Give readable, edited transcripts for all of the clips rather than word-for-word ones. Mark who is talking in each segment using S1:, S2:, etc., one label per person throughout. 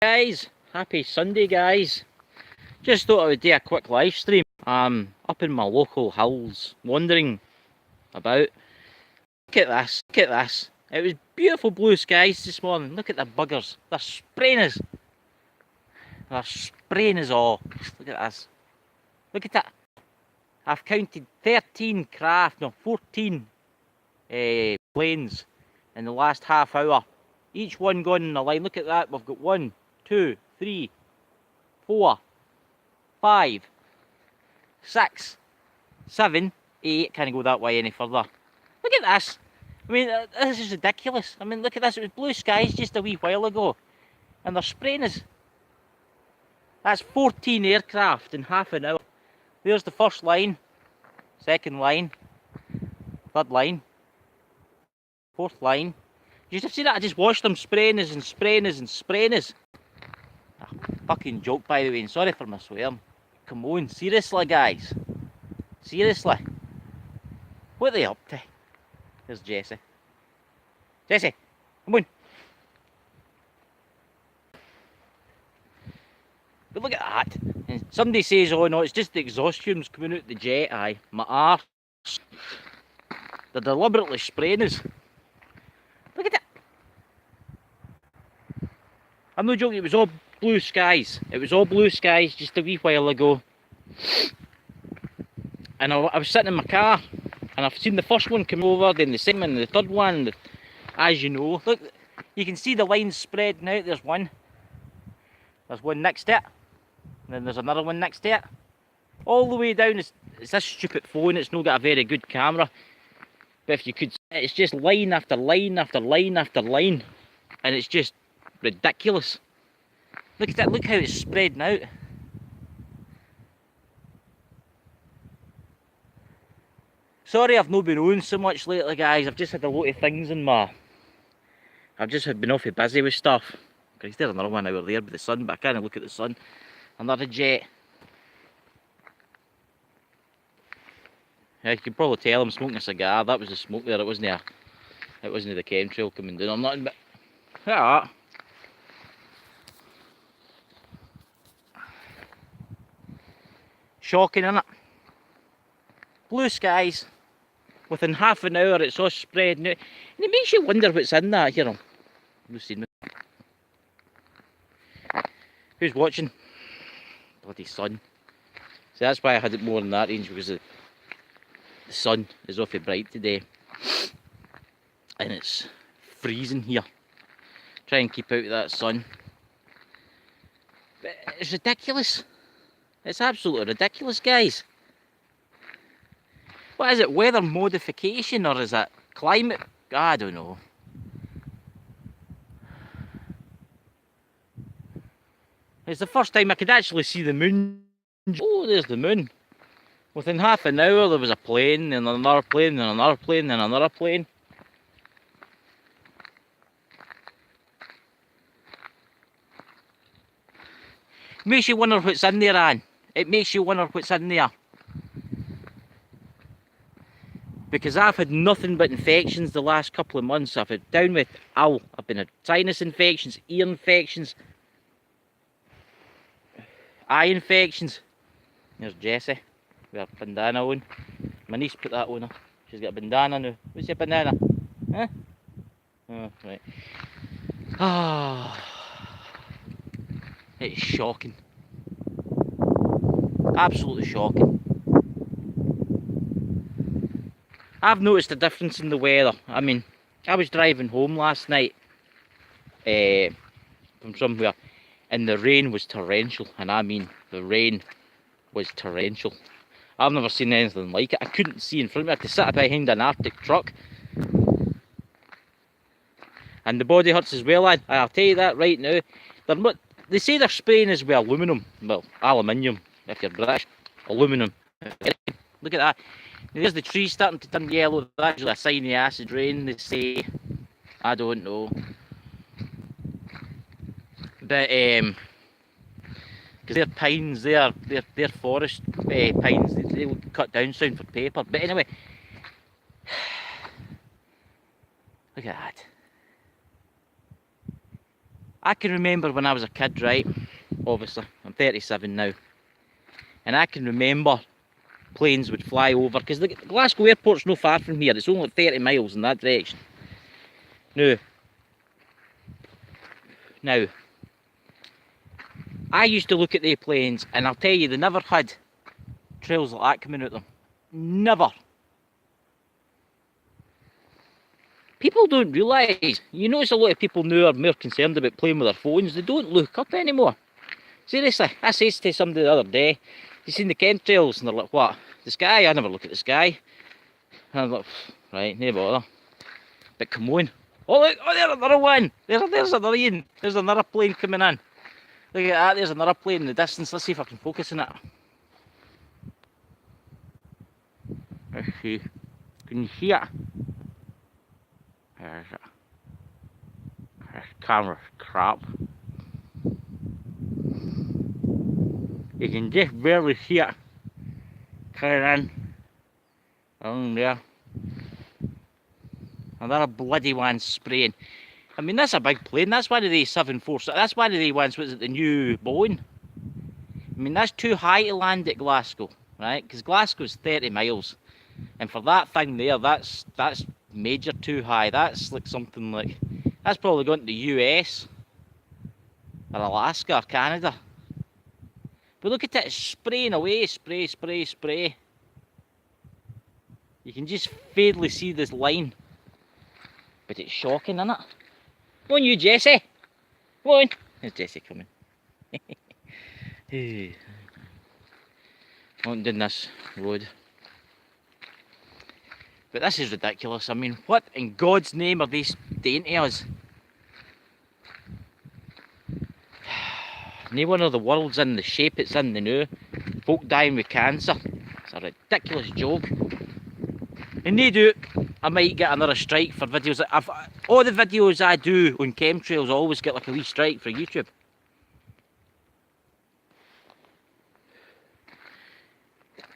S1: Guys, happy Sunday guys. Just thought I would do a quick live stream. Up in my local hills, wandering about. Look at this, look at this. It was beautiful blue skies this morning. Look at the buggers. They're spraying us. They're spraying us all. Look at this. Look at that. I've counted 14 planes in the last half hour. Each one going in a line. Look at that. We've got 1, 2, 3, 4, 5, 6, 7, 8. Can't go that way any further. Look at this. I mean, this is ridiculous. I mean, look at this. It was blue skies just a wee while ago, and they're spraying us. That's 14 aircraft in half an hour. There's the first line, second line, third line, fourth line. You just see that? I just watched them spraying us and spraying us and spraying us. A fucking joke, by the way, and sorry for my swearing. Come on, seriously, guys. Seriously. What are they up to? There's Jessie. Jessie, come on. But look at that. And somebody says, oh no, it's just the exhaust fumes coming out the jet. Aye, my arse. They're deliberately spraying us. Look at it. I'm not joking, it was all blue skies. It was all blue skies just a wee while ago. And I was sitting in my car, and I've seen the first one come over, then the second one, the third one. As you know, look, you can see the lines spreading out. There's one. There's one next to it. And then there's another one next to it. All the way down, it's this stupid phone, it's not got a very good camera. But if you could, it's just line after line after line after line. And it's just ridiculous. Look at that, look how it's spreading out. Sorry I've not been on so much lately, guys. I've just had a lot of things in my... I've just been awfully busy with stuff. There's another one over there with the sun, but I can't look at the sun. Another jet. Yeah, you can probably tell I'm smoking a cigar. That was the smoke there. It wasn't the chemtrail coming down. I'm not in bit. Look at that. Shocking, isn't it? Blue skies. Within half an hour, it's all spreading out. And it makes you wonder what's in that. Here, you've seen me. Who's watching? Bloody sun. So that's why I had it more in that range, because the sun is awfully bright today. And it's freezing here. Try and keep out of that sun. But it's ridiculous. It's absolutely ridiculous, guys. What is it, weather modification, or is it climate? I don't know. It's the first time I could actually see the moon. Oh, there's the moon. Within half an hour there was a plane, and another plane, and another plane, and another plane. Makes you wonder what's in there, Anne. It makes you wonder what's in there. Because I've had nothing but infections the last couple of months. I've had down with owl. I've been had sinus infections, ear infections, eye infections. There's Jessie with her bandana on. My niece put that on her. She's got a bandana now. What's your bandana? Huh? Oh, right. Ah, it's shocking. Absolutely shocking. I've noticed a difference in the weather. I mean, I was driving home last night from somewhere, and the rain was torrential, and I mean the rain was torrential. I've never seen anything like it. I couldn't see in front of me. I had to sit behind an Arctic truck. And the body hurts as well, lad. I'll tell you that right now. They say they're spraying us with aluminium. Well, aluminium, if you're British. Aluminium. Look at that. There's the trees starting to turn yellow. That's usually a sign of acid rain, they say. I don't know. But, because they're pines, they're forest pines, they will cut down soon for paper. But anyway, look at that. I can remember when I was a kid, right? Obviously, I'm 37 now. And I can remember planes would fly over, because the Glasgow airport's no far from here. It's only 30 miles in that direction. Now, I used to look at the planes, and I'll tell you, they never had trails like that coming out of them. Never. People don't realise. You notice a lot of people now are more concerned about playing with their phones. They don't look up anymore. Seriously, I said to somebody the other day, you seen the chemtrails? And they're like, what? The sky? I never look at the sky. And I'm like, right, no bother. But come on. Oh look, oh there's another one. There's another one. There's another plane coming in. Look at that, there's another plane in the distance. Let's see if I can focus on it. Let's see. Can you see it? There's it. This camera's crap. You can just barely see it coming in. Along there. Another bloody one spraying. I mean, that's a big plane. That's one of the 747. That's one of the ones, was it the new Boeing? I mean, that's too high to land at Glasgow, right? Because Glasgow's 30 miles. And for that thing there, that's major too high. That's like something like, that's probably going to the US or Alaska or Canada. But look at it, it's spraying away, spray, spray, spray. You can just faintly see this line. But it's shocking, isn't it? Come on you, Jessie. Come on. There's Jessie coming. On down this road. But this is ridiculous. I mean, what in God's name are they doing to us? No one of the world's in the shape it's in the now. Folk dying with cancer. It's a ridiculous joke. And they do, I might get another strike for videos. All the videos I do on chemtrails, I always get like a wee strike for YouTube.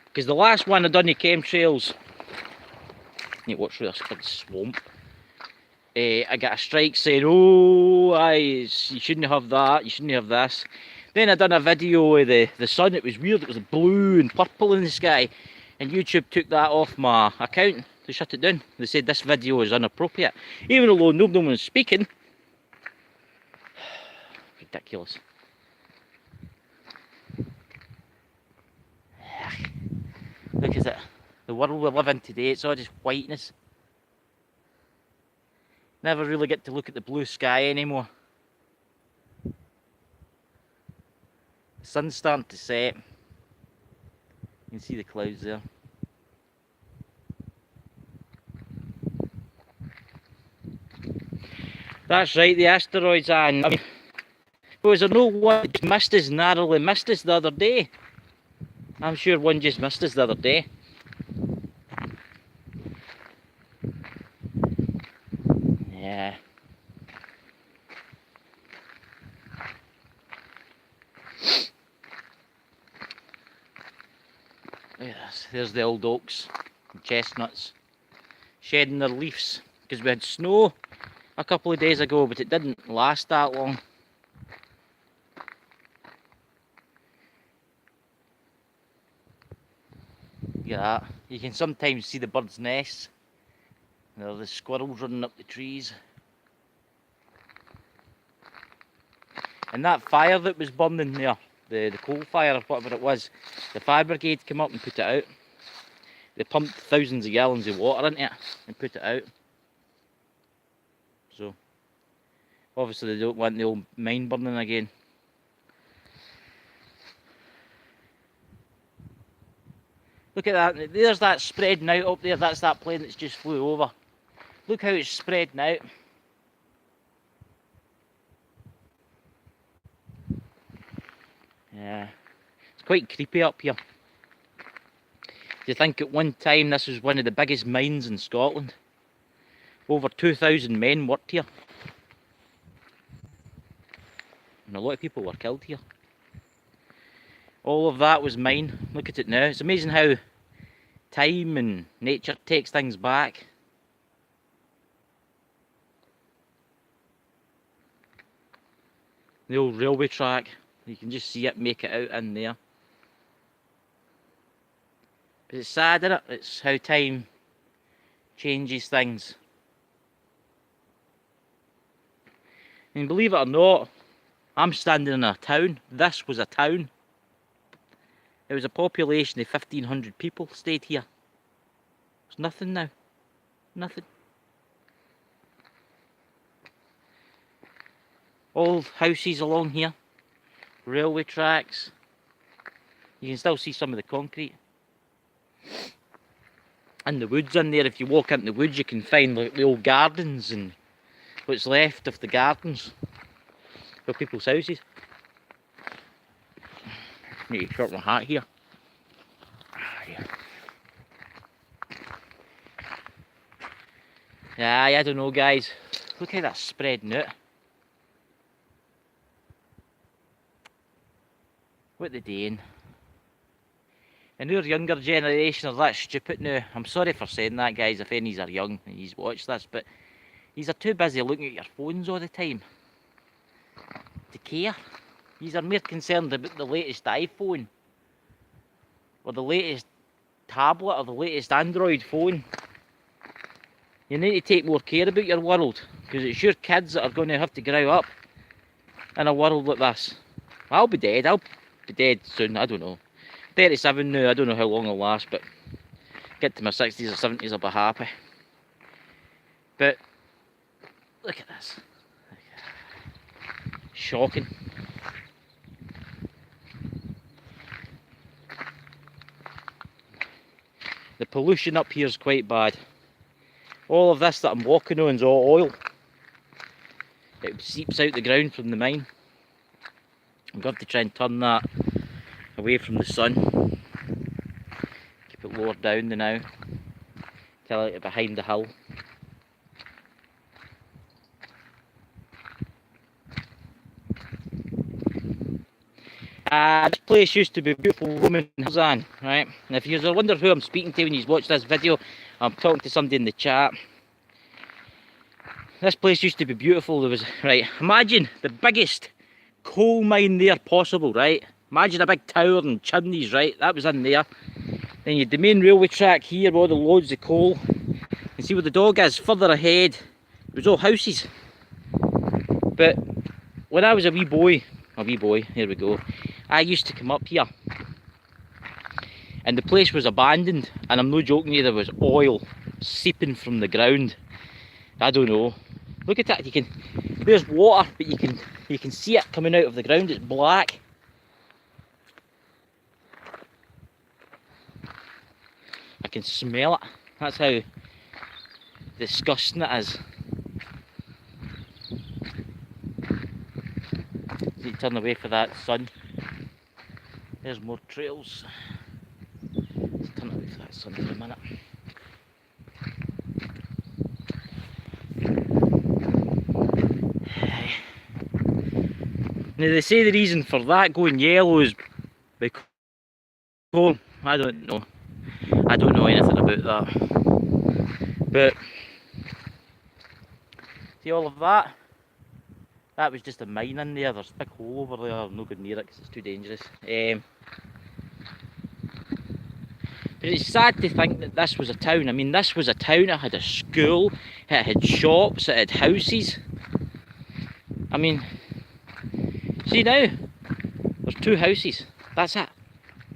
S1: Because the last one I done the chemtrails, you watch through this big swamp. I got a strike saying, oh, you shouldn't have that, you shouldn't have this. Then I done a video of the sun. It was weird, it was blue and purple in the sky. And YouTube took that off my account. They shut it down. They said this video is inappropriate. Even though no one was speaking. Ridiculous. Look at it. The world we live in today, it's all just whiteness. Never really get to look at the blue sky anymore. The sun's starting to set. You can see the clouds there. That's right, the asteroids are. I mean, was there no one that missed us, narrowly missed us the other day? I'm sure one just missed us the other day. Yeah. Look at this. There's the old oaks and chestnuts shedding their leaves because we had snow a couple of days ago, but it didn't last that long. Look at that. You can sometimes see the birds' nests. There are the squirrels running up the trees. And that fire that was burning there, the coal fire or whatever it was, the fire brigade came up and put it out. They pumped thousands of gallons of water into it and put it out. So, obviously they don't want the old mine burning again. Look at that, there's that spreading out up there, that's that plane that's just flew over. Look how it's spreading out. Yeah, it's quite creepy up here. Do you think at one time this was one of the biggest mines in Scotland? Over 2,000 men worked here. And a lot of people were killed here. All of that was mine. Look at it now. It's amazing how time and nature takes things back. The old railway track. You can just see it make it out in there. But it's sad, isn't it? It's how time changes things. And believe it or not, I'm standing in a town. This was a town. It was a population of 1,500 people stayed here. There's nothing now. Nothing. Old houses along here. Railway tracks. You can still see some of the concrete. And the woods in there. If you walk into the woods, you can find like the old gardens and what's left of the gardens for people's houses. Need to short my hat here. Yeah, I don't know, guys. Look how that's spreading out. What they doing? And our younger generation are that stupid now. I'm sorry for saying that, guys, if any of you are young and you watch this, but you are too busy looking at your phones all the time to care. You are more concerned about the latest iPhone or the latest tablet or the latest Android phone. You need to take more care about your world, because it's your kids that are going to have to grow up in a world like this. I'll be dead. I'll be dead soon. I don't know. 37 now. I don't know how long I'll last, but get to my 60s or 70s, I'll be happy. But look at this. Shocking. The pollution up here is quite bad. All of this that I'm walking on is all oil. It seeps out the ground from the mine. I'm going to have to try and turn that away from the sun. Keep it lower down now. Till it behind the hill. This place used to be a beautiful woman, right? And if you wonder who I'm speaking to when you watch this video, I'm talking to somebody in the chat. This place used to be beautiful. There was, right, imagine the biggest coal mine there possible, right? Imagine a big tower and chimneys, right? That was in there. Then you had the main railway track here with all the loads of coal. You see where the dog is, further ahead, it was all houses. But when I was a wee boy, here we go, I used to come up here. And the place was abandoned, and I'm no joking you, there was oil seeping from the ground. I don't know. Look at that, there's water, but you can see it coming out of the ground, it's black. I can smell it. That's how disgusting it is. Need to turn away for that sun. There's more trails. Let's turn away for that sun for a minute. Now they say the reason for that going yellow is because, I don't know. I don't know anything about that. But see all of that? That was just a mine in there. There's a big hole over there. I'm not going near it because it's too dangerous. But it's sad to think that this was a town. I mean, this was a town. It had a school. It had shops. It had houses. I mean, see now, there's 2 houses. That's it.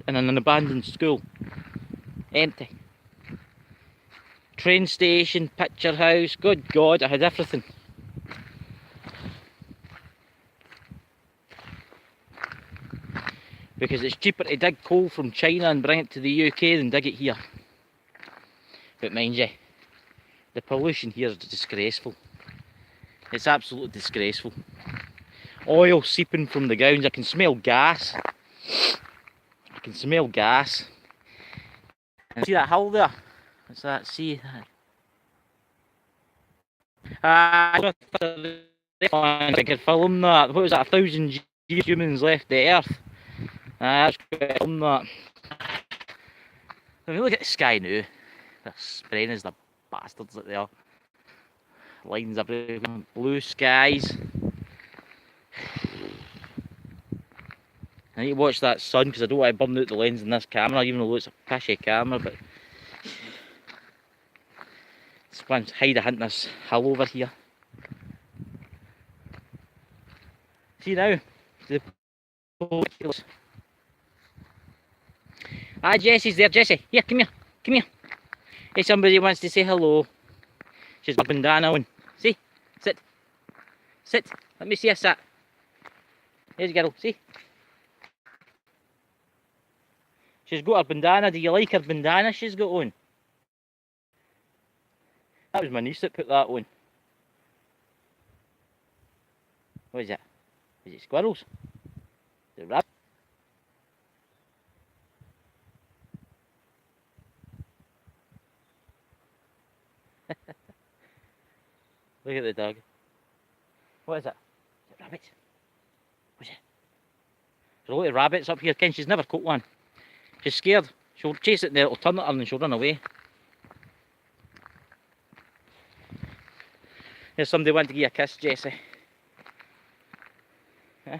S1: And an abandoned school. Empty. Train station, picture house. Good God, I had everything. Because it's cheaper to dig coal from China and bring it to the UK than dig it here. But mind you, the pollution here is disgraceful. It's absolutely disgraceful. Oil seeping from the ground. I can smell gas. I can smell gas. And see that hill there? What's that? See that? I could film that. What was that? 1,000 years humans left the earth. That's good film that. I mean, look at the sky now. They're spraying as the bastards that they are. Lines everywhere. Blue skies. I need to watch that sun because I don't want to burn out the lens in this camera, even though it's a fishy camera, but it's fun to hide behind this hill over here. See now, the ponytails. Ah, Jessie's there. Jessie, here, come here, come here. Hey, somebody wants to say hello. She's got a bandana on. See, sit, sit. Let me see her sit. There's a girl, see. She's got her bandana. Do you like her bandana she's got on? That was my niece that put that on. What is it? Is it squirrels? Is it rabbits? Look at the dog. What is it? Is it rabbits? What's it? There's a lot of rabbits up here, Ken. She's never caught one. She's scared. She'll chase it and it'll turn at her and she'll run away. Here's somebody wanting to give you a kiss, Jessie. Huh?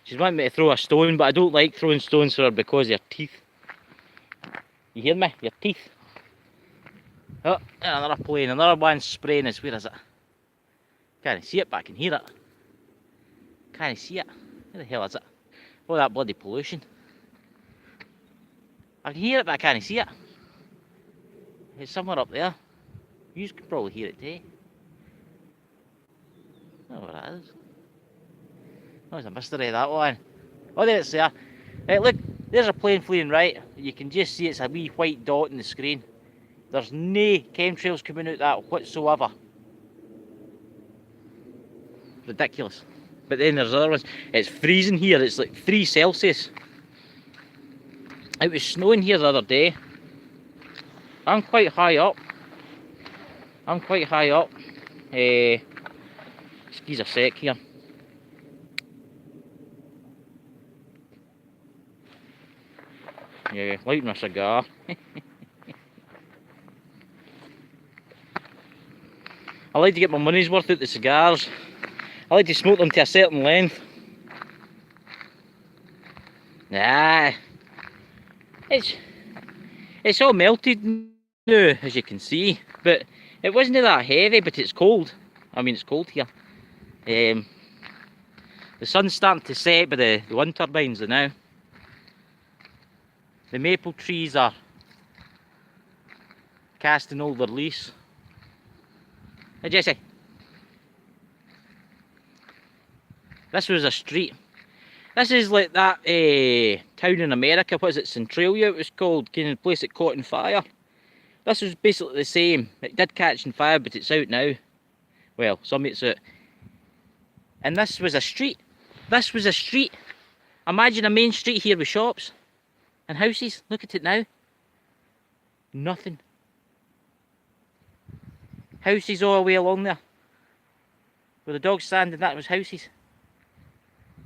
S1: She's wanting me to throw a stone, but I don't like throwing stones for her because of her teeth. You hear me? Your teeth. Oh, another plane, another one spraying us. Where is it? Can't see it, but I can hear it. Can't see it. Where the hell is it? Oh, that bloody pollution. I can hear it, but I can't see it. It's somewhere up there. You can probably hear it too. I don't know what it is. Oh, it's a mystery, that one. Oh, there it's there. Right, look, there's a plane fleeing right. You can just see it's a wee white dot on the screen. There's no chemtrails coming out that whatsoever. Ridiculous. But then there's other ones. It's freezing here. It's like 3 Celsius. It was snowing here the other day. I'm quite high up. Excuse a sec here. Yeah, lighting a cigar. I like to get my money's worth out the cigars. I like to smoke them to a certain length. Nah, it's all melted now, as you can see. But it wasn't that heavy, but it's cold. I mean, it's cold here. The sun's starting to set by the wind turbines now. The maple trees are casting all their leaves. Hey Jesse, this was a street. This is like that town in America, what is it, Centralia it was called, kind of place that caught on fire. This was basically the same. It did catch on fire, but it's out now. Well, some of it's out. And this was a street. This was a street. Imagine a main street here with shops and houses. Look at it now. Nothing. Houses all the way along there. Where the dog's standing, that was houses.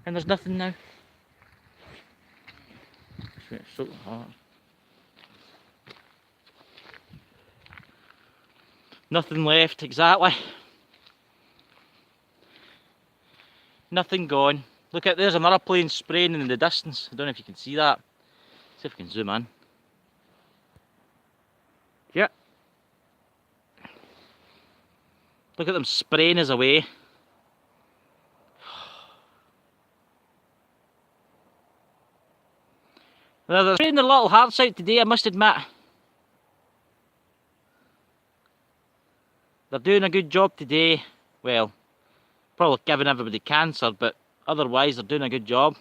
S1: And there's nothing now. It's so hard. Nothing left, exactly. Nothing gone. Look at, there's another plane spraying in the distance. I don't know if you can see that. See if we can zoom in. Yeah. Look at them spraying us away. They're spraying their little hearts out today, I must admit. They're doing a good job today. Well, probably giving everybody cancer, but otherwise they're doing a good job.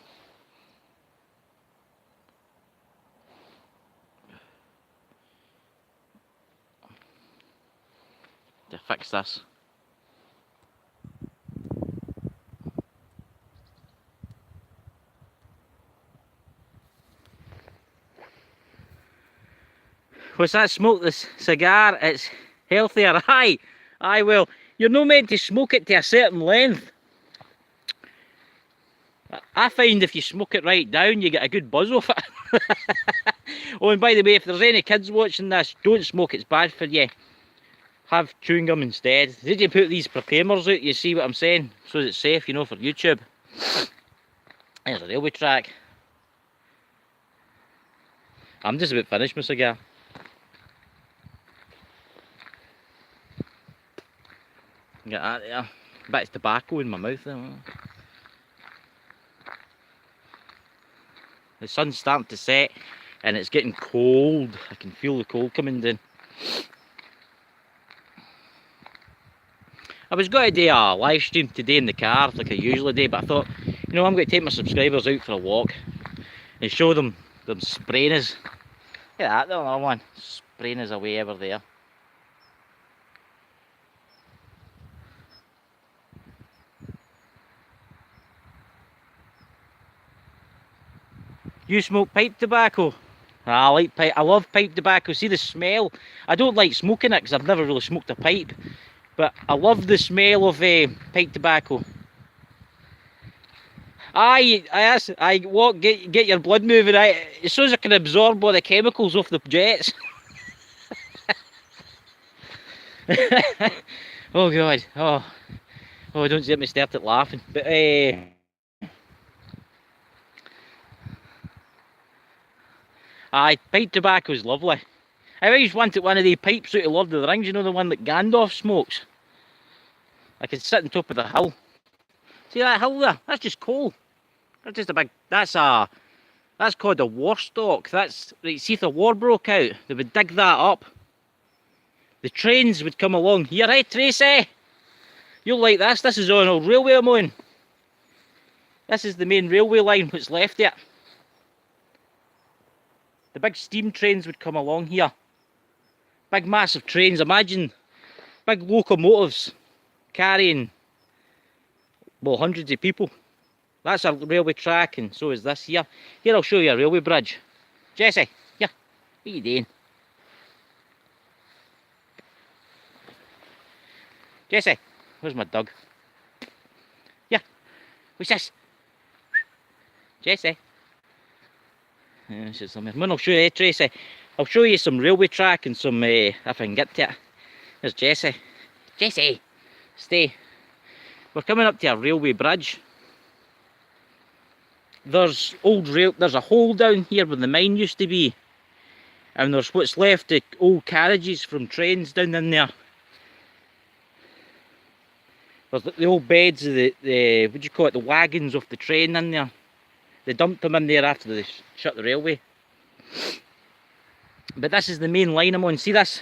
S1: To fix this. What's that smoke? This cigar, it's healthier. Aye, well, you're not meant to smoke it to a certain length. I find if you smoke it right down, you get a good buzz off it. Oh, and by the way, if there's any kids watching this, don't smoke, it's bad for you. Have chewing gum instead. Did you put these prepaimers out? You see what I'm saying? So it's safe, you know, for YouTube. There's a railway track. I'm just about finished, my cigar. Get that there. Bit of tobacco in my mouth there. The sun's starting to set and it's getting cold. I can feel the cold coming down. I was going to do a live stream today in the car like I usually do, but I thought, you know, I'm going to take my subscribers out for a walk and show them spraying us. Look at that, the other one spraying us away over there. You smoke pipe tobacco? I like pipe. I love pipe tobacco. See the smell? I don't like smoking it because I've never really smoked a pipe, but I love the smell of pipe tobacco. I what get your blood moving. As soon as I can absorb all the chemicals off the jets. Oh God! Oh, don't get me started laughing. But pipe tobacco is lovely. I always wanted one of the pipes out of Lord of the Rings. You know, the one that Gandalf smokes. I could sit on top of the hill. See that hill there? That's just coal. That's just a big. That's called a war stock. That's right. See if the war broke out, they would dig that up. The trains would come along. You're right, Tracy. You'll like this. This is on a railway I'm on. This is the main railway line what's left it. The big steam trains would come along here. Big massive trains. Imagine big locomotives carrying, well, hundreds of people. That's a railway track, and so is this here. Here, I'll show you a railway bridge. Jesse, here, what are you doing? Jesse, where's my dog? Yeah, what's this? Jesse. When I'll show you, Tracy, I'll show you some railway track and some, if I can get to it. There's Jesse. Jesse, stay. We're coming up to a railway bridge. There's a hole down here where the mine used to be, and there's what's left of old carriages from trains down in there. There's the old beds of the what do you call it, the wagons off the train in there. They dumped them in there after they shut the railway. But this is the main line I'm on. See this?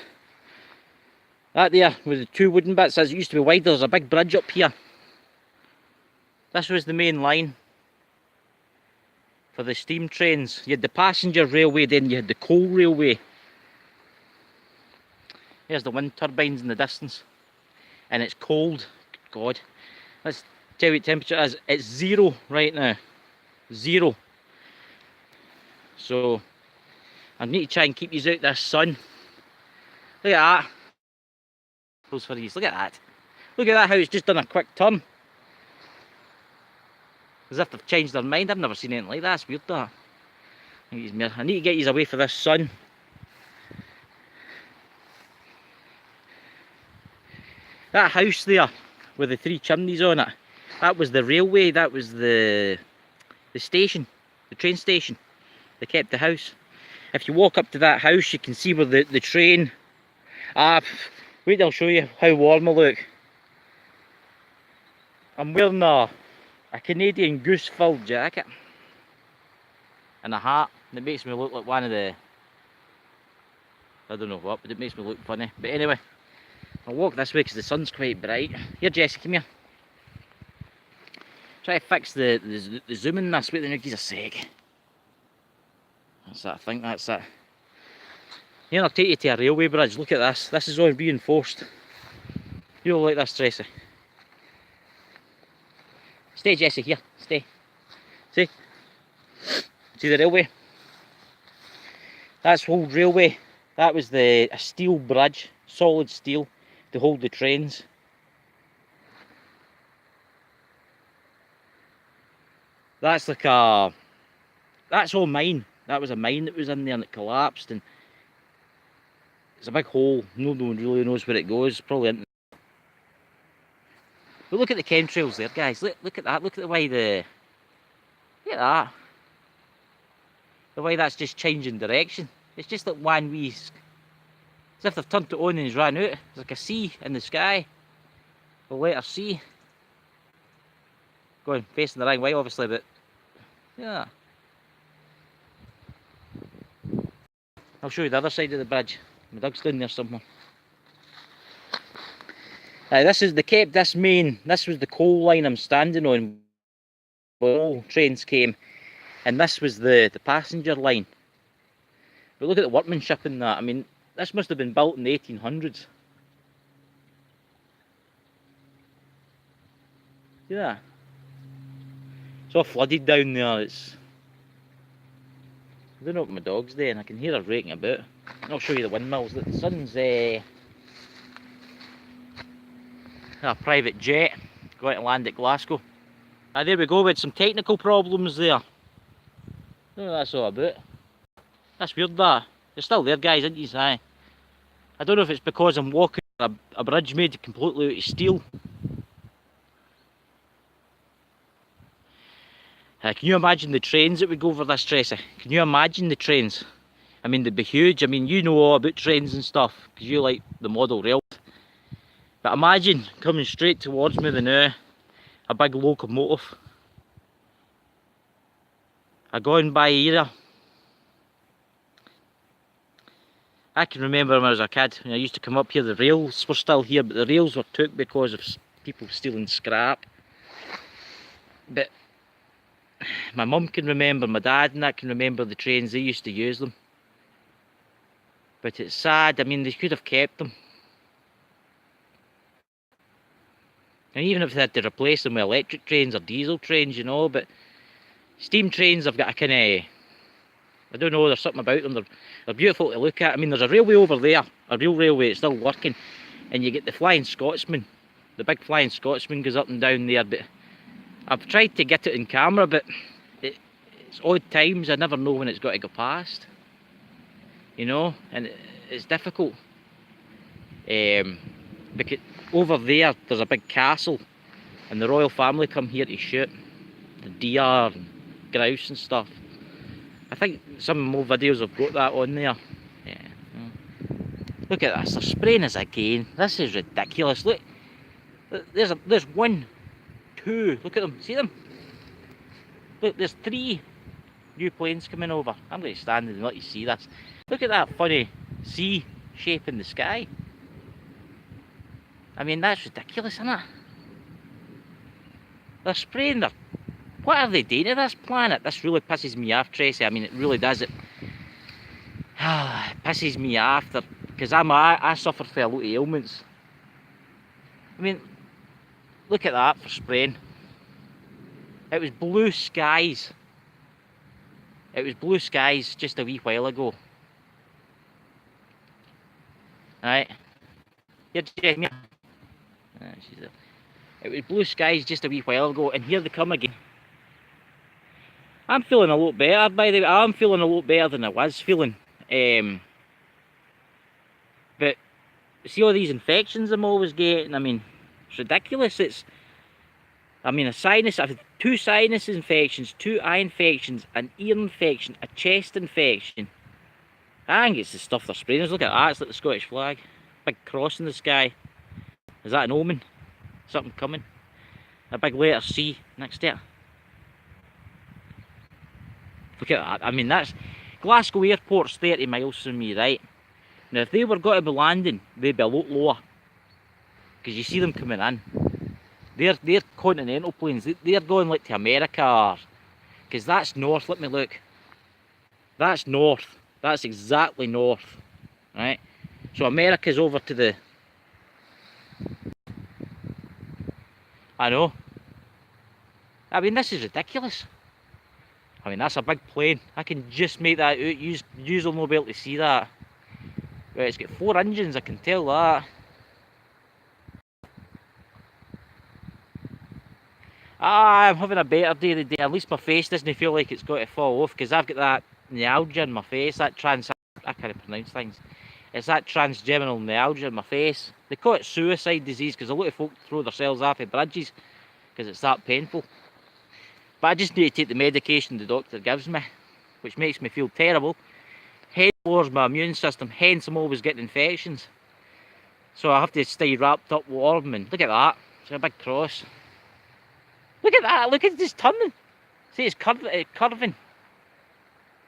S1: That there with the two wooden bits, as it used to be wide, there's a big bridge up here. This was the main line for the steam trains. You had the passenger railway, then you had the coal railway. There's the wind turbines in the distance. And it's cold. God. Let's tell you what temperature it is. It's 0 right now. 0. So I need to try and keep these out this sun. Look at that. Close for these. Look at that. Look at that, how it's just done a quick turn. As if they've changed their mind. I've never seen anything like that. That's weird, that. I need to get these away for this sun. That house there with the 3 chimneys on it, that was the railway. That was the station, the train station. They kept the house. If you walk up to that house, you can see where the train. Wait till I'll show you how warm I look. I'm wearing a Canadian Goose filled jacket and a hat that makes me look like one of the, I don't know what, but it makes me look funny. But anyway, I'll walk this way because the sun's quite bright. Here, Jesse, come here. Try to fix the zoom in this. Wait, then give us a sec. That's that. I think that's it. Here, I'll take you to a railway bridge. Look at this. This is all reinforced. You'll like this, Tracy. Stay, Jesse, here, stay. See the railway? That's old railway. That was a steel bridge, solid steel, to hold the trains. That's like that's all mine. That was a mine that was in there and it collapsed, and it's a big hole. No one really knows where it goes, probably into. But look at the chemtrails there, guys. Look at that. Look at the way Look at that. The way that's just changing direction. It's just like one wee... As if they've turned it on and it's ran out. There's like a C in the sky. The letter C. Going facing the wrong way obviously, but... Yeah. I'll show you the other side of the bridge. My dog's down there somewhere. This is, they kept this main, this was the coal line I'm standing on when all trains came, and this was the passenger line. But look at the workmanship in that. I mean, this must have been built in the 1800s. See that? It's all flooded down there. It's... I don't know what my dog's doing. I can hear her raking about. I'll show you the windmills. The sun's a private jet going to land at Glasgow. There we go, with some technical problems there. I don't know what that's all about. That's weird that. It's still there guys, isn't it? Aye. I don't know if it's because I'm walking a bridge made completely out of steel. Can you imagine the trains that would go over this, Tracy? Can you imagine the trains? I mean, they'd be huge. I mean, you know all about trains and stuff, because you like the model rail. But imagine coming straight towards me now, a big locomotive. I gone by era. I can remember when I was a kid, when I used to come up here, the rails were still here, but the rails were took because of people stealing scrap. But my mum can remember, my dad and that can remember the trains, they used to use them. But it's sad, I mean, they could have kept them. And even if they had to replace them with electric trains or diesel trains, you know, but steam trains have got a kind of, I don't know, there's something about them, they're beautiful to look at. I mean, there's a railway over there, a real railway, it's still working, and you get the Flying Scotsman, the big Flying Scotsman goes up and down there, but I've tried to get it in camera, but it's odd times, I never know when it's got to go past, you know, and it's difficult. Because over there's a big castle, and the royal family come here to shoot the deer and grouse and stuff. I think some of my old videos have got that on there. Yeah. Look at this, they're spraying us again. This is ridiculous. Look, there's one, two, look at them, see them? Look, there's three new planes coming over. I'm going to stand and let you see this. Look at that funny C shape in the sky. I mean, that's ridiculous, isn't it? They're spraying their... What are they doing to this planet? This really pisses me off, Tracy. I mean, it really does. It pisses me off, because I suffer from a lot of ailments. I mean, look at that for spraying. It was blue skies. It was blue skies just a wee while ago. Right? Here, Jamie. It was blue skies just a wee while ago, and here they come again. I'm feeling a lot better, by the way. I'm feeling a lot better than I was feeling. But see all these infections I'm always getting. I mean, it's ridiculous. I mean, I've had 2 sinus infections, 2 eye infections, an ear infection, a chest infection. I think it's the stuff they're spraying. Look at that, it's like the Scottish flag. Big cross in the sky. Is that an omen? Something coming? A big letter C next to it. Look at that. I mean, that's... Glasgow Airport's 30 miles from me, right? Now, if they were going to be landing, they'd be a lot lower. Because you see them coming in. They're continental planes. They're going like to America. Because that's north. Let me look. That's north. That's exactly north. Right? So America's over to the... I know. I mean, this is ridiculous. I mean, that's a big plane. I can just make that out. You'll not be able to see that. Right, it's got 4 engines, I can tell that. I'm having a better day today. At least my face doesn't feel like it's got to fall off, because I've got that myalgia in my face, that I can't pronounce things. It's that transgeminal myalgia in my face. They call it suicide disease because a lot of folk throw themselves off of bridges because it's that painful. But I just need to take the medication the doctor gives me, which makes me feel terrible. Hence lowers my immune system, hence I'm always getting infections. So I have to stay wrapped up warm, and look at that, it's a big cross. Look at that, look at it just turning. See, it's curving.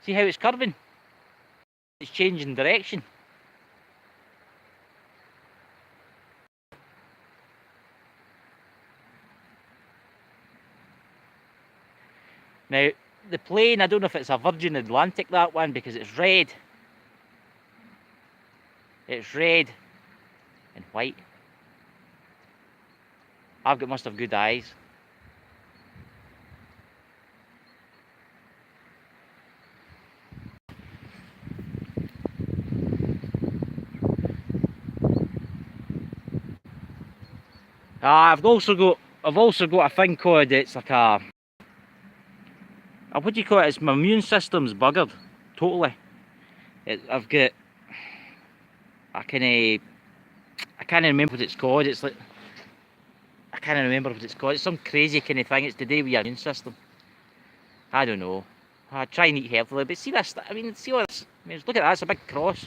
S1: See how it's curving? It's changing direction. Now, the plane, I don't know if it's a Virgin Atlantic, that one, because it's red. It's red and white. Must have good eyes. I've also got a thing called, it's like a what do you call it? It's my immune system's buggered totally. I've got I can't remember what it's called. It's like I can't remember what it's called. It's some crazy kind of thing. It's to do with your immune system. I don't know. I try and eat healthily, but see this. I mean, see all this. I mean, look at that. It's a big cross.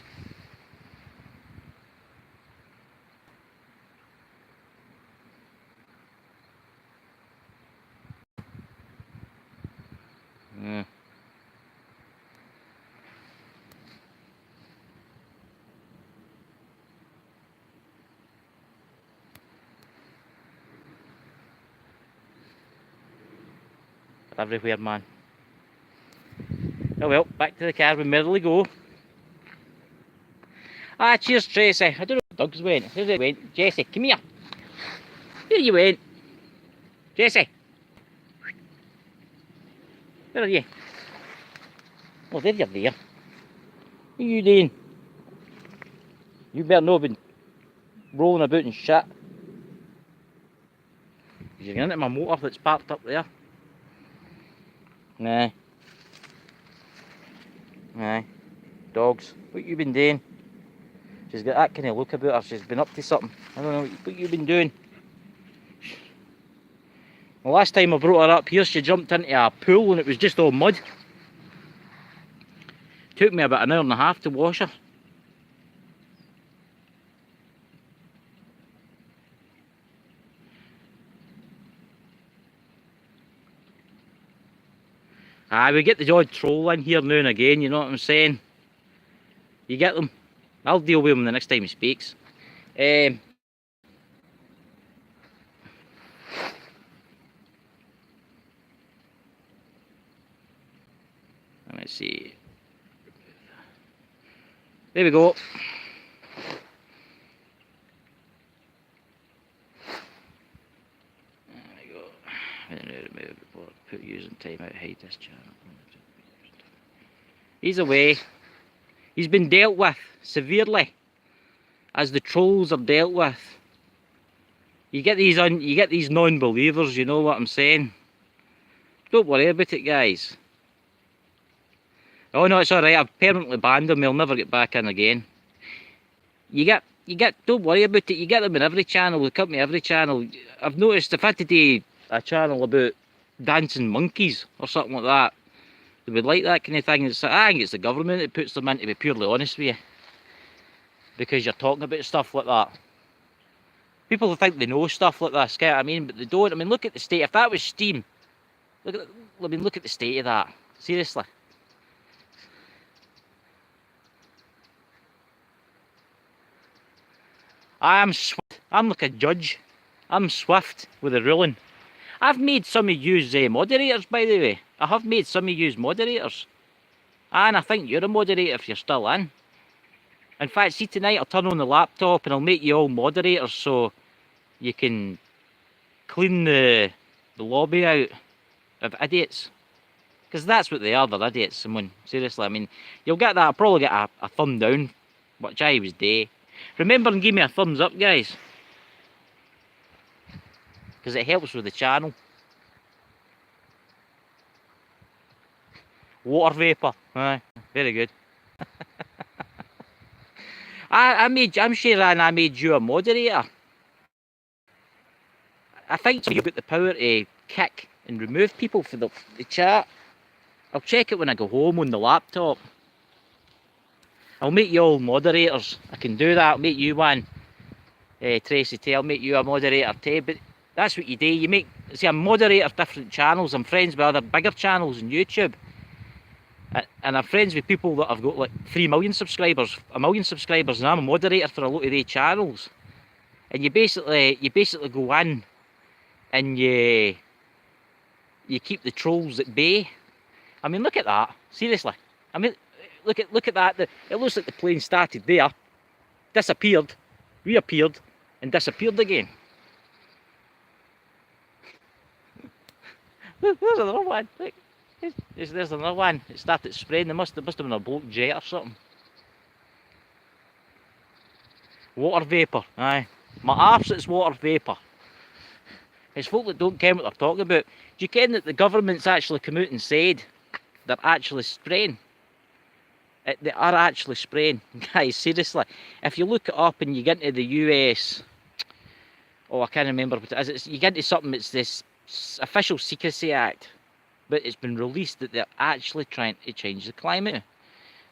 S1: Yeah. Everywhere, man. Oh well, back to the car we merrily go. Ah, cheers, Tracy. I don't know where Doug's went. Where's he went? Jesse, come here. Where you went? Jesse. Where are you? Oh, there you're there. What are you doing? You better not have been rolling about and shit. You're getting into my motor that's parked up there. Nah. Nah. Dogs. What you been doing? She's got that kind of look about her. She's been up to something. I don't know what you been doing. The last time I brought her up here, she jumped into a pool and it was just all mud. Took me about an hour and a half to wash her. We get the odd troll in here now and again, you know what I'm saying? You get them. I'll deal with him the next time he speaks. Let's see. There we go. There we go. Put using timeout, hide this channel. He's away. He's been dealt with severely, as the trolls are dealt with. You get these non-believers, you know what I'm saying? Don't worry about it, guys. Oh no, it's alright, I've permanently banned them, he'll never get back in again. Don't worry about it, you get them in every channel, they come to every channel. I've noticed if I had to do a channel about dancing monkeys or something like that, they would like that kind of thing. I think it's the government that puts them in, to be purely honest with you. Because you're talking about stuff like that. People think they know stuff like this, get what I mean? But they don't. I mean, look at the state. If that was Steam, look at the state of that. Seriously. I am swift. I'm like a judge. I'm swift with the ruling. I've made some of you moderators, by the way. I have made some of you moderators. And I think you're a moderator if you're still in. In fact, see tonight I'll turn on the laptop and I'll make you all moderators so you can clean the lobby out of idiots. Because that's what they are, they're idiots, Simone. Seriously, I mean, you'll get that, I'll probably get a thumb down, which I was day. Remember and give me a thumbs up, guys. Because it helps with the channel. Water vapour, aye, very good. I'm sure I made you a moderator. I think you've got the power to kick and remove people for the chat. I'll check it when I go home on the laptop. I'll make you all moderators. I can do that. I'll make you one. Tracy T, I'll make you a moderator too. But that's what you do. You make, see, I'm moderator of different channels. I'm friends with other bigger channels on YouTube. And I'm friends with people that have got like 3 million subscribers, 1 million subscribers, and I'm a moderator for a lot of their channels. And you basically go in and you keep the trolls at bay. I mean, look at that. Seriously. I mean, look at that. It looks like the plane started there, disappeared, reappeared, and disappeared again. There's another one. Look. There's another one. It started spraying. It must have been a bloke jet or something. Water vapour. Aye. My arse, it's water vapour. It's folk that don't care what they're talking about. Do you ken that the government's actually come out and said they're actually spraying? They are actually spraying. Guys, seriously. If you look it up and you get into the US... Oh, I can't remember what it is. You get into something, it's this Official Secrecy Act. But it's been released that they're actually trying to change the climate.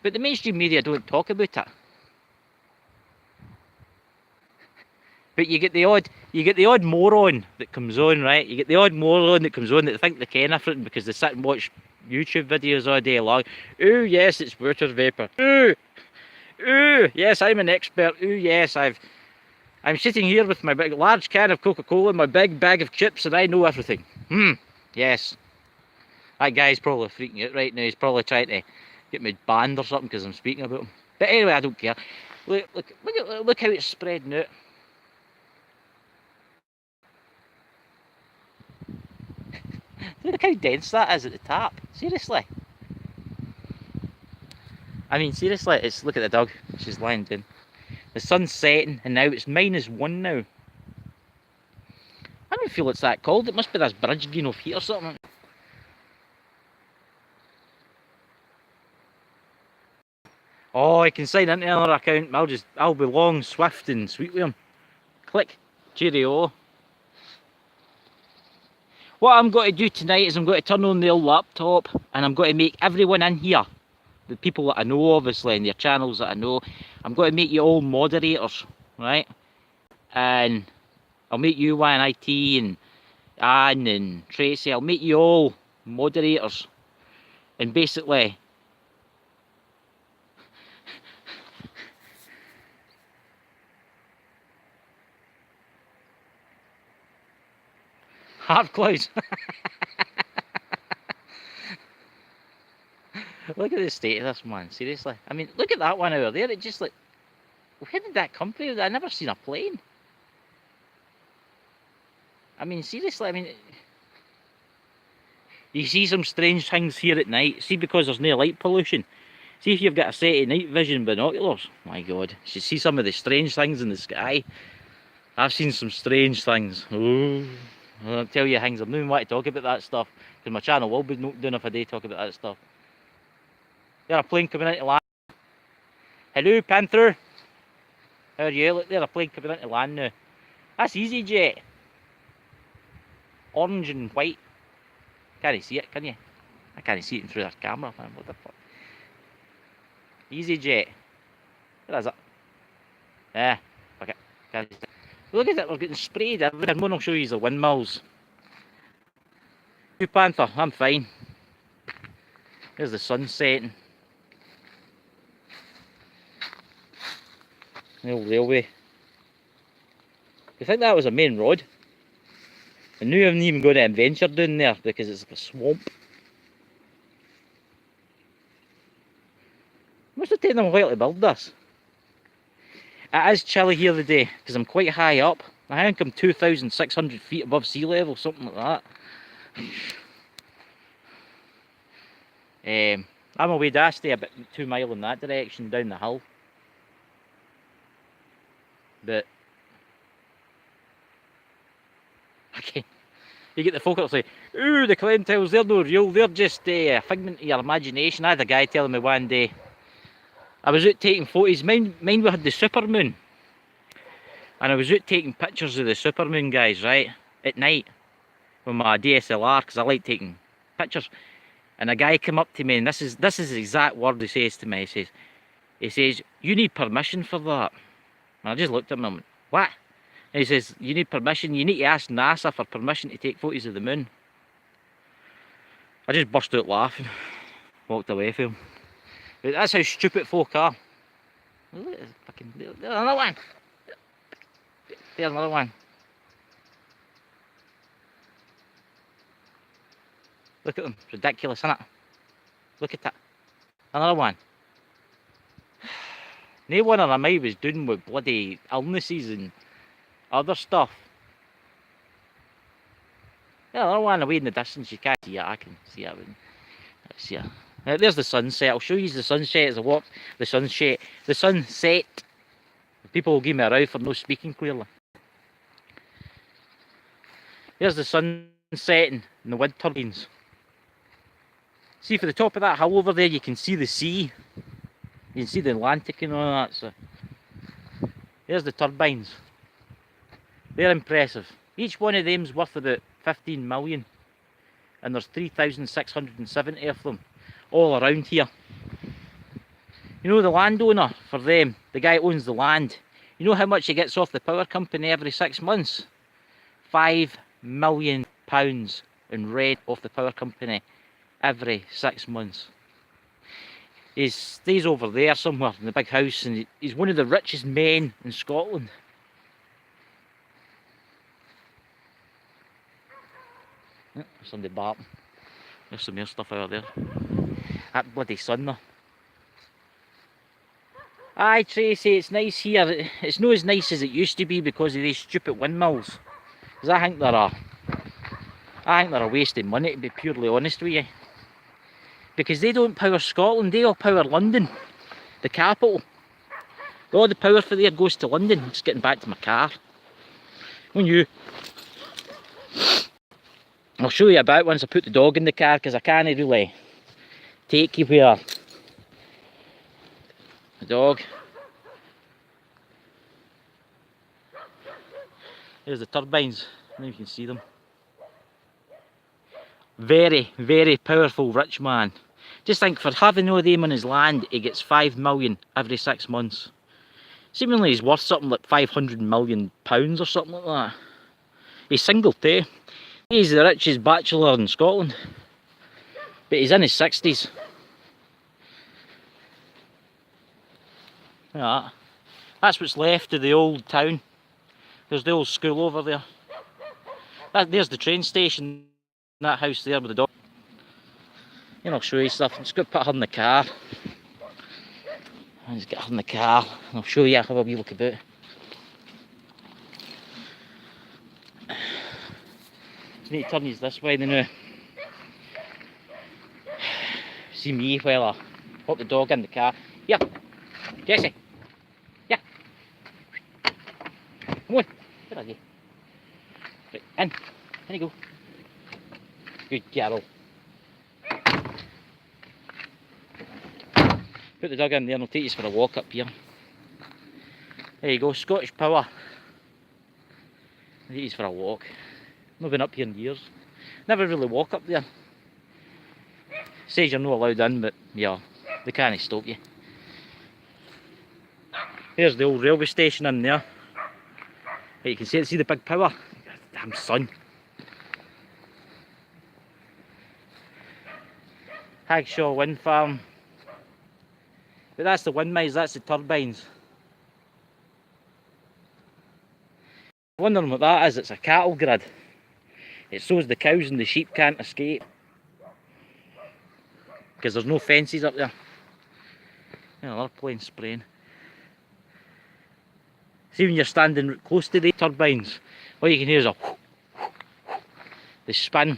S1: But the mainstream media don't talk about it. But you get the odd moron that comes on, right? You get the odd moron that comes on that think they ken everything because they sit and watch YouTube videos all day long. Ooh, yes, it's water vapour. Ooh, yes, I'm an expert. Ooh, yes, I'm sitting here with my big large can of Coca-Cola and my big bag of chips and I know everything. Yes. That guy's probably freaking out right now. He's probably trying to get me banned or something because I'm speaking about him. But anyway, I don't care. Look how it's spreading out. Look how dense that is at the top. Seriously. I mean, seriously, look at the dog. She's lying down. The sun's setting and now it's -1 now. I don't feel it's that cold. It must be this bridge being off heat or something. Oh, I can sign into another account. I'll be long, swift and sweet with him. Click. Cheerio. What I'm going to do tonight is I'm going to turn on the old laptop and I'm going to make everyone in here, the people that I know obviously and their channels that I know, I'm going to make you all moderators, right? And I'll make you one, IT and Anne and Tracy, I'll make you all moderators. And basically, half clouds. Look at the state of this, man, seriously. I mean, look at that one over there. It just like, where did that come from? I've never seen a plane. I mean, seriously, I mean, you see some strange things here at night. See, because there's no light pollution. See if you've got a set of night vision binoculars. My God, you should see some of the strange things in the sky. I've seen some strange things. Ooh. I'll tell you things. I'm not even want to talk about that stuff because my channel will be knocked down if I do talk about that stuff. There's a plane coming into land. Hello, Panther. How are you? Look, there's a plane coming into land now. That's EasyJet. Orange and white. Can't see it, can you? I can't see it through that camera, man. What the fuck? EasyJet. Where is it? Yeah. Okay. Can't see it. Look at it, we're getting sprayed everywhere. I'll show you the windmills. You Panther, I'm fine. There's the sun setting. The old railway. You think that was a main road? And now I haven't even got an adventure down there because it's like a swamp. Must have taken them a while to build this. It is chilly here today because I'm quite high up. I think I'm 2,600 feet above sea level, something like that. I'm away to stay about 2 miles in that direction down the hill. But okay, you get the folk that say, "Ooh, the Chemtrails, they're no real, they're just a figment of your imagination." I had a guy telling me one day, I was out taking photos, mind we had the supermoon, and I was out taking pictures of the supermoon, guys, right, at night, with my DSLR because I like taking pictures. And a guy came up to me, and this is the exact word he says to me. He says, "You need permission for that." And I just looked at him and I went, "What?" And he says, "You need permission. You need to ask NASA for permission to take photos of the moon." I just burst out laughing, walked away from him. But that's how stupid folk are. Look at this fucking, there's another one. There's another one. Look at them, it's ridiculous, isn't it? Look at that. Another one. No one of them I was doing with bloody illnesses and other stuff. Yeah, another one away in the distance, you can't see it, I can see it. Let's see it. There's the sunset. I'll show you the sunset as I walk. The sunset. The sunset. People will give me a row for no speaking clearly. There's the sun setting and the wind turbines. See, for the top of that hill over there, you can see the sea. You can see the Atlantic and all that. So there's the turbines. They're impressive. Each one of them's worth about 15 million. And there's 3,670 of them all around here. You know the landowner for them, the guy who owns the land, you know how much he gets off the power company every 6 months? £5 million in rent off the power company every 6 months. He stays over there somewhere in the big house, and he's one of the richest men in Scotland. There's somebody barking. There's some more stuff out there. That bloody sun though. Aye, Tracy, it's nice here. It's not as nice as it used to be because of these stupid windmills. Because I think they're a waste of money, to be purely honest with you. Because they don't power Scotland, they all power London, the capital. All the power for there goes to London. I'm just getting back to my car. On you. I'll show you about once I put the dog in the car, because I can't really take you where the dog. There's the turbines, now you can see them. Very, very powerful rich man. Just think, for having all them on his land, he gets 5 million every 6 months. Seemingly he's worth something like £500 million or something like that. He's single too. He's the richest bachelor in Scotland. But he's in his 60s. Yeah, that's what's left of the old town. There's the old school over there. There's the train station, that house there with the dog. And I'll show you stuff. I'm just going to put her in the car. I'll just get her in the car and I'll show you how a wee look about. I need to turn these this way now. See me while I put the dog in the car. Here, Jessie. Yeah. Come on. Where are you? Right, in you go. Good girl. Put the dog in there and I'll take you for a walk up here. There you go, Scottish Power. I'll take you for a walk. Not been up here in years. Never really walk up there. Says you're not allowed in, but yeah, they can't stop you. There's the old railway station in there. You can see the big power. Damn sun. Hagshaw Wind Farm. But that's the windmills, that's the turbines. I'm wondering what that is. It's a cattle grid. It shows the cows and the sheep can't escape. Because there's no fences up there. Yeah, another plane spraying. See, when you're standing close to the turbines, all you can hear is a whoosh, whoosh, whoosh. They spin.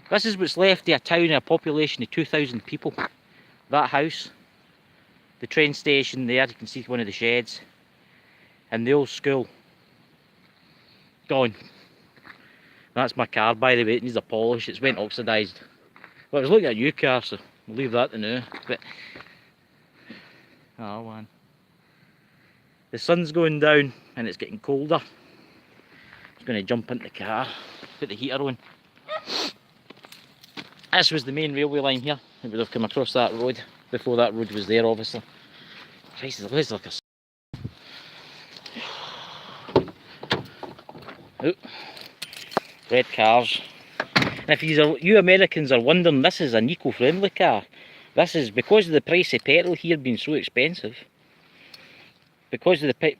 S1: This is what's left of a town of a population of 2,000 people. That house, the train station there, you can see one of the sheds, and the old school. Gone. That's my car, by the way. It needs a polish. It's went oxidised. Well, I was looking at a new car, so we'll leave that to now. But oh man, the sun's going down and it's getting colder. Just going to jump into the car, put the heater on. This was the main railway line here. It would have come across that road before that road was there, obviously. Christ, it looks like a... Oh, red cars. And if you Americans are wondering, this is an eco-friendly car. This is because of the price of petrol here being so expensive. Because of the...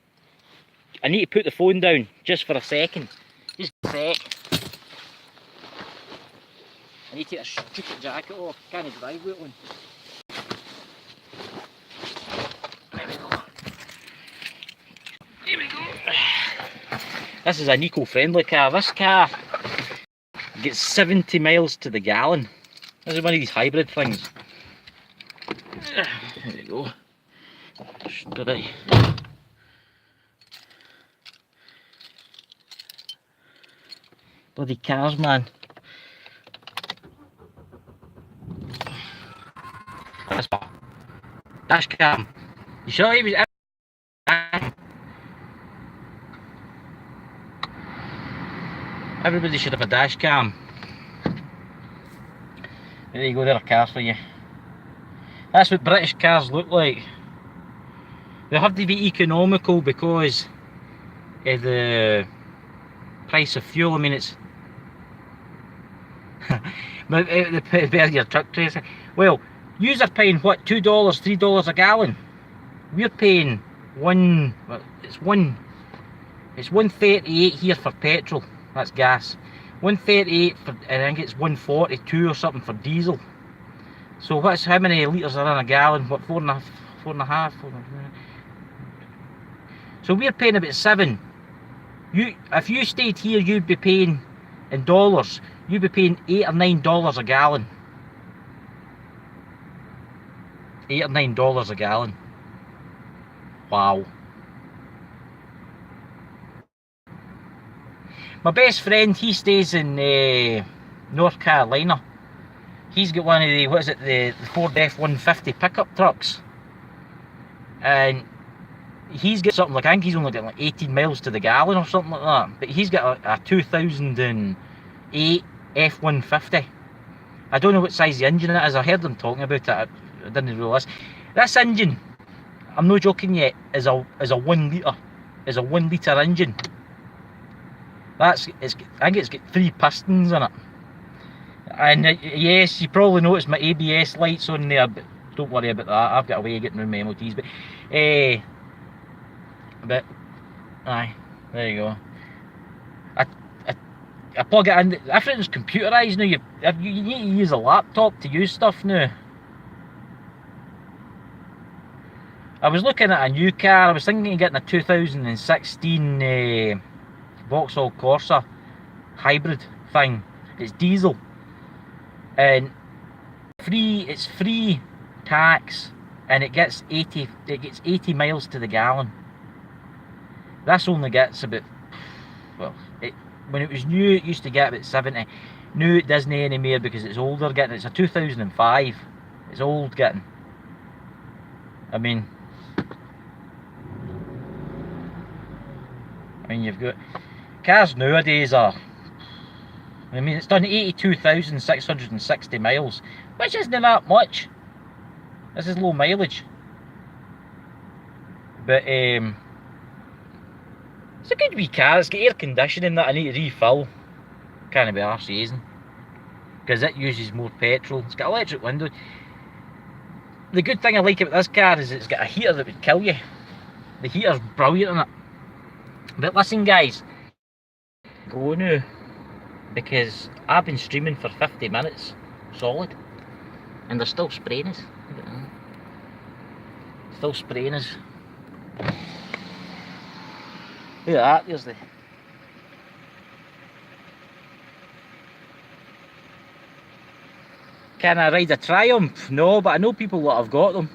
S1: I need to put the phone down just for a second. Just a sec. I need to take a stupid jacket off. I can't drive with one. There we go. Here we go. This is an eco-friendly car. This car gets 70 miles to the gallon. This is one of these hybrid things. There we go. Steady. Bloody cars, man. Dash cam. You sure he was... Everybody should have a dash cam. There you go, there are cars for you. That's what British cars look like. They have to be economical because of the price of fuel. I mean, it's... but your truck tracer. Well, yous are paying what, $2, $3 a gallon? We're paying it's 138 here for petrol. That's gas. 138 for, and I think it's 142 or something for diesel. So how many litres are in a gallon? What, four and a half? So we're paying about 7. If you stayed here, you'd be paying in dollars. You'd be paying $8 or $9 a gallon. $8 or $9 a gallon. Wow. My best friend, he stays in North Carolina. He's got one of the, what is it, the Ford F-150 pickup trucks. And he's got something like, I think he's only getting like 18 miles to the gallon or something like that. But he's got a 2008 F-150. I don't know what size the engine it is. I heard them talking about it. I didn't realise. This engine, I'm not joking yet, is a 1 litre. Is a 1 litre engine. I think it's got 3 pistons in it. And yes, you probably noticed my ABS lights on there, but don't worry about that. I've got a way of getting around my MOTs. But aye, there you go. I plug it in. Everything's computerised now. You need to use a laptop to use stuff now. I was looking at a new car. I was thinking of getting a 2016 Vauxhall Corsa hybrid thing. It's diesel, and it's free tax, and it gets 80 miles to the gallon. This only gets about, well, when it was new it used to get about 70. Now it doesn't anymore because it's older getting. It's a 2005. It's old getting. I mean you've got cars nowadays are, I mean, it's done 82,660 miles, which isn't that much. This is low mileage, but it's a good wee car. It's got air conditioning that I need to refill. Can't be arsed using, because it uses more petrol. It's got electric windows. The good thing I like about this car is it's got a heater that would kill you. The heater's brilliant in it. But listen guys, go now, because I've been streaming for 50 minutes solid, and they're still spraying us. Still spraying us. Look at that, there's the... Can I ride a Triumph? No, but I know people that have got them.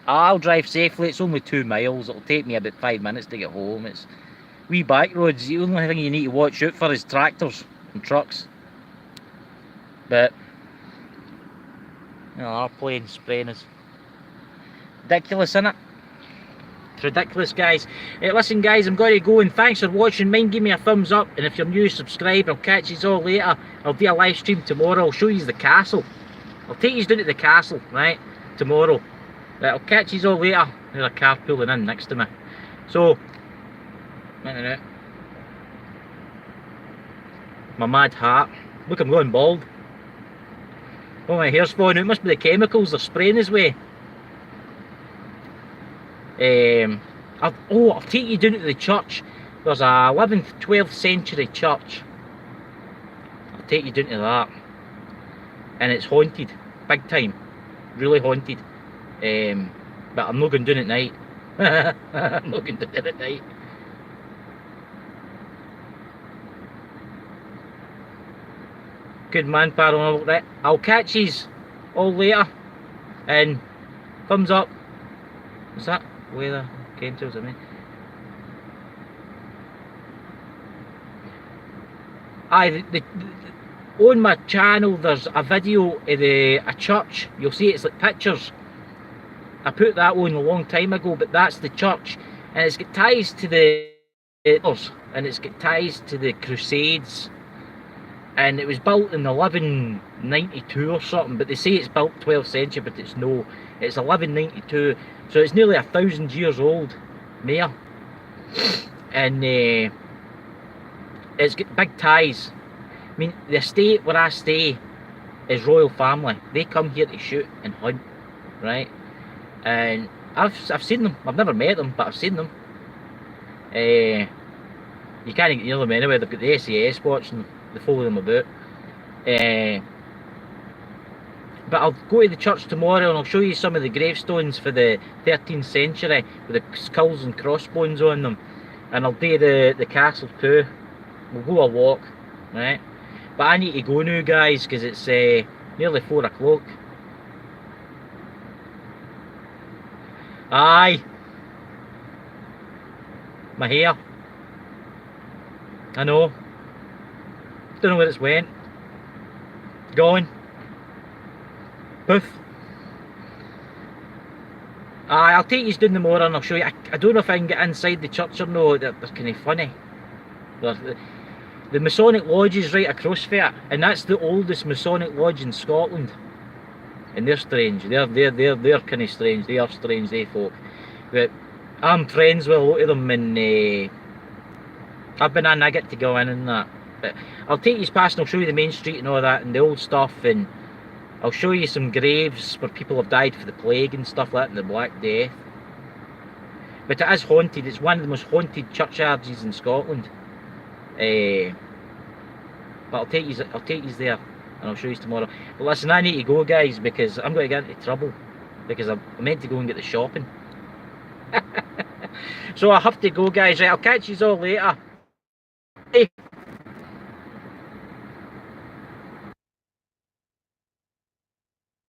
S1: I'll drive safely. It's only 2 miles. It'll take me about 5 minutes to get home. It's wee back roads. The only thing you need to watch out for is tractors and trucks. But you know, our plane spraying is ridiculous, isn't it? It's ridiculous, guys. Listen, guys, I'm going to go, and thanks for watching. Mind give me a thumbs up, and if you're new, subscribe. I'll catch you all later. I'll do a live stream tomorrow. I'll show you the castle. I'll take you down to the castle, right, tomorrow. Right, I'll catch you all later. There's a car pulling in next to me. So, my mad hat. Look, I'm going bald. Oh, my hair's falling out. It must be the chemicals they're spraying his way. I'll take you down to the church. There's a 11th, 12th century church. I'll take you down to that. And it's haunted. Big time. Really haunted. But I'm not going down at night. I'm not going down at night. Good man, paranormal. Right, I'll catch yous all later. And thumbs up. What's that? Weather, chemtrails, I mean. On my channel there's a video of a church. You'll see it's like pictures. I put that on a long time ago, but that's the church, and it's got ties to the and it's got ties to the Crusades, and it was built in 1192 or something, but they say it's built 12th century, but it's 1192, so it's nearly 1,000 years old, Mayor. And it's got big ties. I mean, the estate where I stay is royal family. They come here to shoot and hunt, right? And I've seen them. I've never met them, but I've seen them. You can't get near them anyway. They've got the SAS watching them. They follow them about. But I'll go to the church tomorrow and I'll show you some of the gravestones for the 13th century with the skulls and crossbones on them. And I'll do the castle too. We'll go a walk, right? But I need to go now, guys, because it's nearly 4 o'clock. Aye. My hair. I know. Don't know where it's went. Gone. Poof. Aye, I'll take you down the moor and I'll show you. I don't know if I can get inside the church or no. They're kind of funny. The Masonic Lodge is right across from it, and that's the oldest Masonic Lodge in Scotland. And they're strange. They're kind of strange. They are strange, they folk. But I'm friends with a lot of them, and I've been in. I get to go in and that. But I'll take you past and I'll show you the main street and all that and the old stuff, and I'll show you some graves where people have died for the plague and stuff like that, and the Black Death. But it is haunted. It's one of the most haunted churchyards in Scotland. But I'll take you there and I'll show you tomorrow. But listen, I need to go, guys, because I'm going to get into trouble, because I'm meant to go and get the shopping. So I have to go, guys. Right, I'll catch you all later.